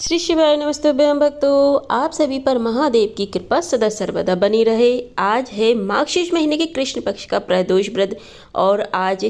श्री शिवाय नमस्तुभ्यं भक्तों, आप सभी पर महादेव की कृपा सदा सर्वदा बनी रहे। आज है मार्गशीर्ष महीने के कृष्ण पक्ष का प्रदोष व्रत और आज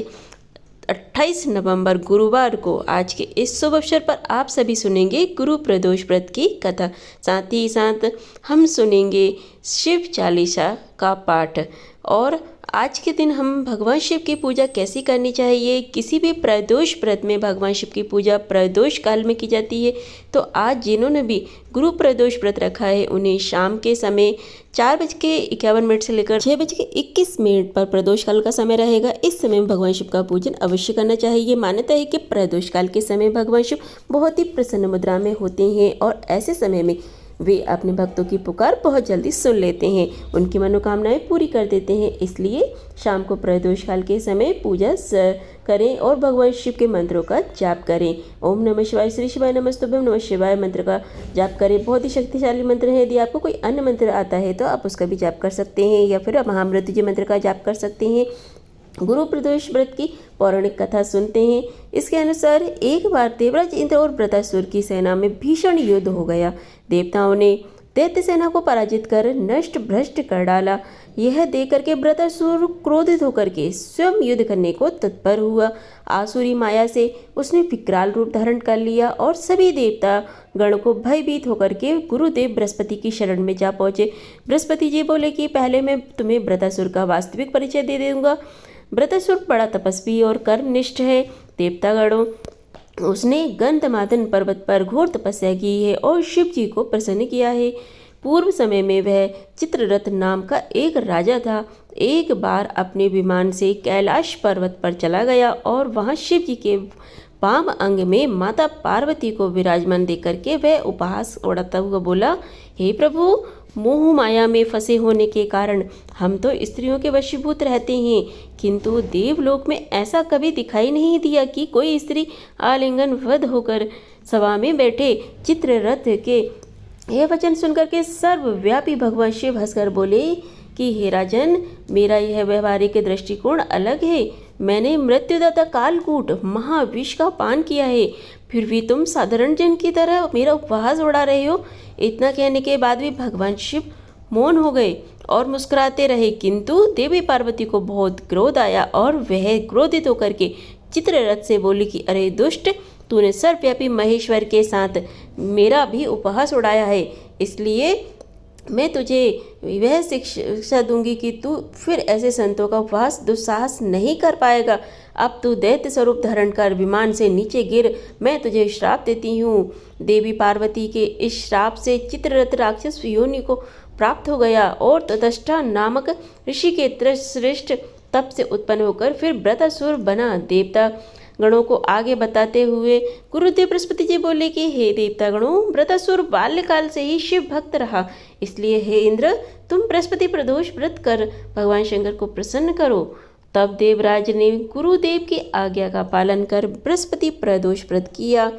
28 नवंबर गुरुवार को आज के इस शुभ अवसर पर आप सभी सुनेंगे गुरु प्रदोष व्रत की कथा। साथ ही साथ हम सुनेंगे शिव चालीसा का पाठ। और आज के दिन हम भगवान शिव की पूजा कैसी करनी चाहिए। किसी भी प्रदोष व्रत में भगवान शिव की पूजा प्रदोष काल में की जाती है। तो आज जिन्होंने भी गुरु प्रदोष व्रत रखा है उन्हें शाम के समय 4:51 से लेकर 6:21 पर प्रदोष काल का समय रहेगा। इस समय में भगवान शिव का पूजन अवश्य करना चाहिए। मान्यता है कि प्रदोष काल के समय भगवान शिव बहुत ही प्रसन्न मुद्रा में होते हैं और ऐसे समय में वे अपने भक्तों की पुकार बहुत जल्दी सुन लेते हैं, उनकी मनोकामनाएं पूरी कर देते हैं। इसलिए शाम को प्रदोष काल के समय पूजा करें और भगवान शिव के मंत्रों का जाप करें। ओम नमः शिवाय, श्री शिवाय नमस्तुभ्यं नमः शिवाय मंत्र का जाप करें। बहुत ही शक्तिशाली मंत्र है। यदि आपको कोई अन्य मंत्र आता है तो आप उसका भी जाप कर सकते हैं या फिर महामृत्युंजय मंत्र का जाप कर सकते हैं। गुरु प्रदोष व्रत की पौराणिक कथा सुनते हैं। इसके अनुसार एक बार देवराज इंद्र और वृत्रासुर की सेना में भीषण युद्ध हो गया। देवताओं ने दैत्य सेना को पराजित कर नष्ट भ्रष्ट कर डाला। यह देख करके वृत्रासुर क्रोधित होकर के स्वयं युद्ध करने को तत्पर हुआ। आसुरी माया से उसने विकराल रूप धारण कर लिया और सभी देवता गण को भयभीत होकर के गुरुदेव बृहस्पति की शरण में जा पहुंचे। बृहस्पति जी बोले कि पहले मैं तुम्हें वृत्रासुर का वास्तविक परिचय दे दूंगा। वृत्रासुर बड़ा तपस्वी और कर्मनिष्ठ है। देवतागणों उसने गंधमादन पर्वत पर घोर तपस्या की है और शिव जी को प्रसन्न किया है। पूर्व समय में वह चित्ररथ नाम का एक राजा था। एक बार अपने विमान से कैलाश पर्वत पर चला गया और वहां शिव जी के वाम अंग में माता पार्वती को विराजमान देख करके वह उपहास उड़ाता हुआ बोला, हे प्रभु, मोह माया में फंसे होने के कारण हम तो स्त्रियों के वशीभूत रहते हैं, किंतु देवलोक में ऐसा कभी दिखाई नहीं दिया कि कोई स्त्री आलिंगनबद्ध होकर सभा में बैठे। चित्ररथ के यह वचन सुनकर के सर्वव्यापी भगवान शिव हंसकर बोले कि हे राजन, मेरा यह व्यवहारिक दृष्टिकोण अलग है। मैंने मृत्युदाता कालकूट महाविष का पान किया है, फिर भी तुम साधारण जन की तरह मेरा उपहास उड़ा रहे हो। इतना कहने के बाद भी भगवान शिव मौन हो गए और मुस्कुराते रहे, किंतु देवी पार्वती को बहुत क्रोध आया और वह क्रोधित होकर के चित्ररथ से बोली कि अरे दुष्ट, तूने सर्वव्यापी महेश्वर के साथ मेरा भी उपहास उड़ाया है, इसलिए मैं तुझे वह शिक्षा दूंगी कि तू फिर ऐसे संतों का उपवास दुस्साहस नहीं कर पाएगा। अब तू दैत्य स्वरूप धारण कर विमान से नीचे गिर, मैं तुझे श्राप देती हूँ। देवी पार्वती के इस श्राप से चित्ररथ राक्षस योनि को प्राप्त हो गया और ततष्टा नामक ऋषि के श्रेष्ठ तप से उत्पन्न होकर फिर वृत्रासुर बना। देवता गणों को आगे बताते हुए गुरुदेव बृहस्पति जी बोले कि हे देवता गणों, वृत्रासुर बाल्यकाल से ही शिव भक्त रहा, इसलिए हे इंद्र, तुम बृहस्पति प्रदोष व्रत कर भगवान शंकर को प्रसन्न करो। तब देवराज ने गुरुदेव की आज्ञा का पालन कर बृहस्पति प्रदोष व्रत किया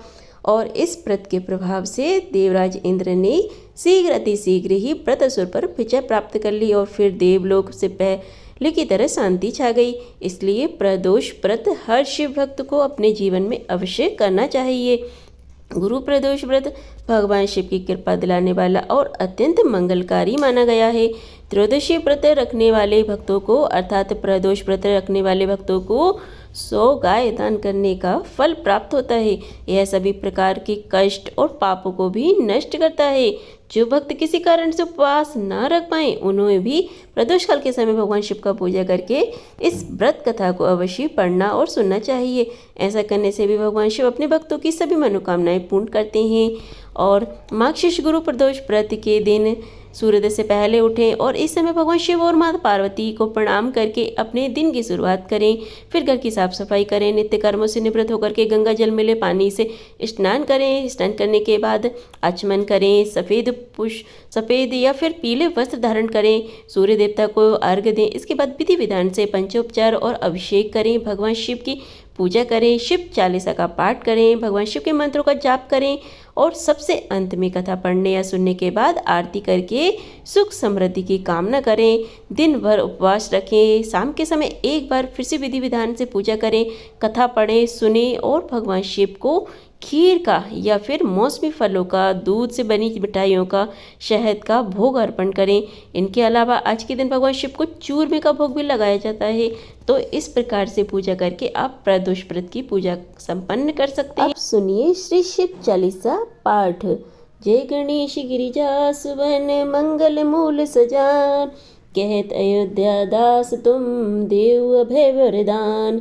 और इस व्रत के प्रभाव से देवराज इंद्र ने शीघ्र अतिशीघ्र ही वृत्रासुर पर विजय प्राप्त कर ली और फिर देवलोक से पहले की तरह शांति छा गई। इसलिए प्रदोष व्रत हर शिव भक्त को अपने जीवन में अवश्य करना चाहिए। गुरु प्रदोष व्रत भगवान शिव की कृपा दिलाने वाला और अत्यंत मंगलकारी माना गया है। त्रयोदशी व्रत रखने वाले भक्तों को अर्थात प्रदोष व्रत रखने वाले भक्तों को 100 गाय दान करने का फल प्राप्त होता है। यह सभी प्रकार के कष्ट और पापों को भी नष्ट करता है। जो भक्त किसी कारण से उपवास न रख पाए उन्हें भी प्रदोष काल के समय भगवान शिव का पूजा करके इस व्रत कथा को अवश्य पढ़ना और सुनना चाहिए। ऐसा करने से भी भगवान शिव अपने भक्तों की सभी मनोकामनाएं पूर्ण करते हैं। और मार्गशीर्ष गुरु प्रदोष व्रत के दिन सूर्योदय से पहले उठें और इस समय भगवान शिव और माता पार्वती को प्रणाम करके अपने दिन की शुरुआत करें। फिर घर की साफ सफाई करें, नित्य कर्मों से निवृत्त होकर के गंगा जल मिले पानी से स्नान करें। स्नान करने के बाद आचमन करें, सफ़ेद या फिर पीले वस्त्र धारण करें, सूर्य देवता को अर्घ्य दें। इसके बाद विधि विधान से पंचोपचार और अभिषेक करें, भगवान शिव की पूजा करें, शिव चालीसा का पाठ करें, भगवान शिव के मंत्रों का जाप करें और सबसे अंत में कथा पढ़ने या सुनने के बाद आरती करके सुख समृद्धि की कामना करें। दिन भर उपवास रखें। शाम के समय एक बार फिर से विधि विधान से पूजा करें, कथा पढ़ें, सुने और भगवान शिव को खीर का या फिर मौसमी फलों का, दूध से बनी मिठाइयों का, शहद का भोग अर्पण करें। इनके अलावा आज के दिन भगवान शिव को चूरमे का भोग भी लगाया जाता है। तो इस प्रकार से पूजा करके आप प्रदोष व्रत की पूजा संपन्न कर सकते हैं। अब सुनिए श्री शिव चालीसा पाठ। जय गणेश गिरिजा सुबन मंगल मूल सजान, कहत अयोध्या दास तुम देव अभय वरदान।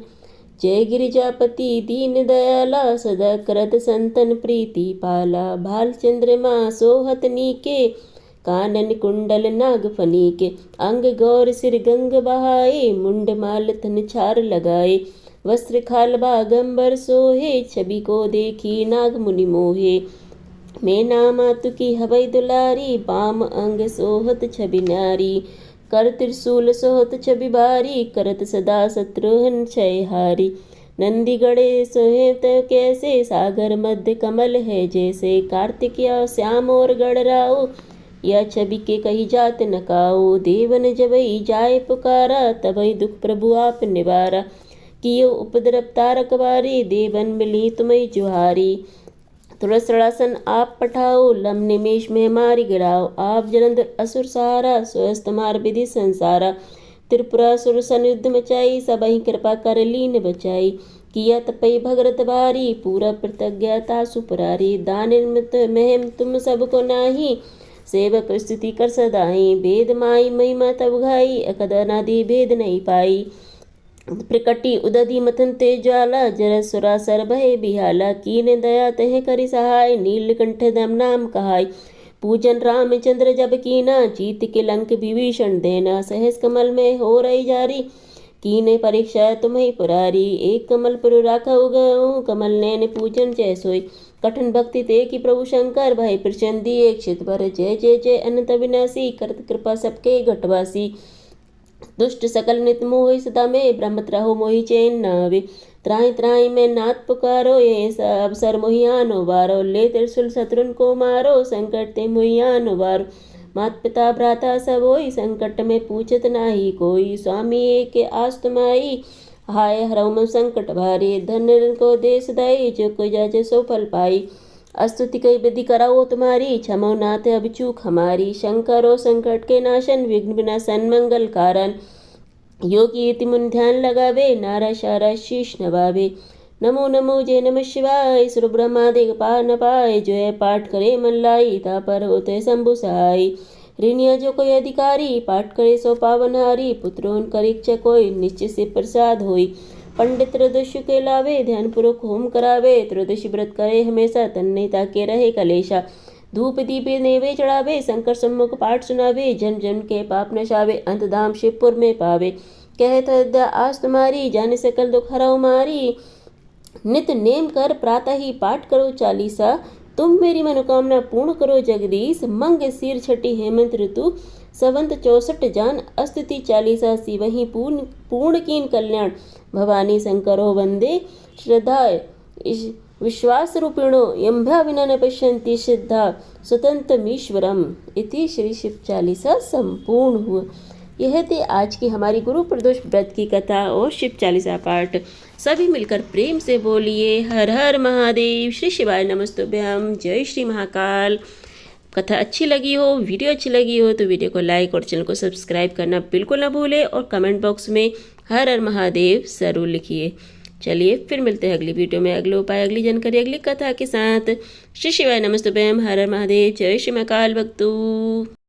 जय गिरिजापति दीन दयाला, सदा करत संतन प्रीति पाला। भाल चंद्रमा सोहत नीके, कानन कुंडल नाग फनीके। अंग गौर सिर गंग बहाए, मुंड माल तन छार लगाए। वस्त्र खाल बागंबर सोहे, छवि को देखी नाग मुनि मोहे। मैं नामातु की हवै दुलारी, बाम अंग सोहत छवि नारी। कर त्रिशूल सोहत छवि भारी, करत सदा शत्रुहन क्षय हारी। नंदी गड़े सोहे तो कैसे, सागर मध्य कमल है जैसे। कार्तिकेय श्याम और गढ़राओ, यह छवि के कही जात न काओ। देवन जबई जाय पुकारा, तबई दुख प्रभु आप निवारा। कियो उपद्रव तारक बारी, देवन मिली तुम्हें जुहारी। तुलसरासन आप पठाओ, लम निमेश में मारी गिराओ। आप जलंधर असुर सहारा, स्वस्थ मार विधि संसारा। त्रिपुरासुर सनुद्ध मचाई, सबही कृपा कर लीन बचाई। किया तपई भगरत भारी, पूरा कृतज्ञता सुपरारी। दान महम तुम सबको नाही, सेवक स्तुति कर सदाई। वेद माई महिमा तब घाई, अकद अनादि भेद नहीं पाई। प्रकटी उदधि मथन ते ज्वाला, जर सुरा सर भय बिहाला। कीन दया तह करि सहाय, नीलकंठ दम नाम कहाय। पूजन रामचंद्र जब कीना, जीत के लंक विभीषण देना। सहस कमल में हो रही जारी, कीने परीक्षा तुम्हें पुरारी। एक कमल पुर राखौ गऊ, कमल नैन पूजन जय सोई। कठिन भक्ति ते की प्रभु शंकर, भय प्रचंड दिए क्षित भर। जय जय जय अनंत विनाशी, करत कृपा सबके घटवासी। दुष्ट सकल नित मोहि सदा में, ब्रह्मत रहो मोहि चैन न आवे। त्राहि त्राहि में नाथ पुकारो, ये अवसर मोहियानो बारो। ले त्रिशूल शत्रुन को मारो, संकट ते मोहियानो बारो। मात पिता भ्राता सब होई, संकट में पूछत नाही कोई। स्वामी एक आस तुम्हारी, हाय हरऊ मम संकट भारी। धन को देश दाई, जो कोई जाचे सो फल पाई। स्तुति कई विधि कराओ तुम्हारी, क्षमो नाथ अब चूक हमारी। शंकरो संकट के नाशन, विघ्न विनाशन मंगल कारण। योगी इति मुनि ध्यान लगावे, नारा शारा शीश नवावे। नमो नमो जय नमः शिवाय, सुर ब्रह्मादि पार न पाए। जो है पाठ करे मन लाई, ता पर होते शंभु सहाय। ऋणिया जो कोई अधिकारी, पाठ करे सो पावनहारी। पुत्रों कर इच्छा कोई, निश्चय से प्रसाद होई। पंडित त्रयोदशी के लावे, ध्यान पूर्वक होम करावे। त्रयोदशी व्रत करे हमेशा, तन नहीं ताके रहे कलेशा। धूप दीप नेवे चढ़ावे, शंकर सम्मुख पाठ सुनावे। जन्म जन्म के पाप नशावे, अंत धाम शिवपुर में पावे। कहत अयोध्या आस तुम्हारी, जाने सकल दुख हरऊ मारी। नित नेम कर प्रातः ही पाठ करो चालीसा, तुम मेरी मनोकामना पूर्ण करो जगदीश। मंग सिर छठी हेमंत ऋतु, संवत 64 जान। स्तुति चालीसा सी वहीं पूर्ण कीन कल्याण। भवानी शंकरो वंदे, श्रद्धा विश्वास रूपिणो। यम्भ्या विना न पश्यन्ति सिद्धा, स्वतंत्रमीश्वरम। इति श्री शिव चालीसा संपूर्ण हुआ। यह थी आज की हमारी गुरु प्रदोष व्रत की कथा और शिव चालीसा पाठ। सभी मिलकर प्रेम से बोलिए हर हर महादेव, श्री शिवाय नमस्तुभ्यम, जय श्री महाकाल। कथा अच्छी लगी हो, वीडियो अच्छी लगी हो तो वीडियो को लाइक और चैनल को सब्सक्राइब करना बिल्कुल ना भूलें और कमेंट बॉक्स में हर हर महादेव जरूर लिखिए। चलिए फिर मिलते हैं अगली वीडियो में, अगले उपाय, अगली जानकारी, अगली कथा के साथ। श्री शिवाय नमस्तुभ्यम, हर हर महादेव, जय श्री महाकाल भक्तों।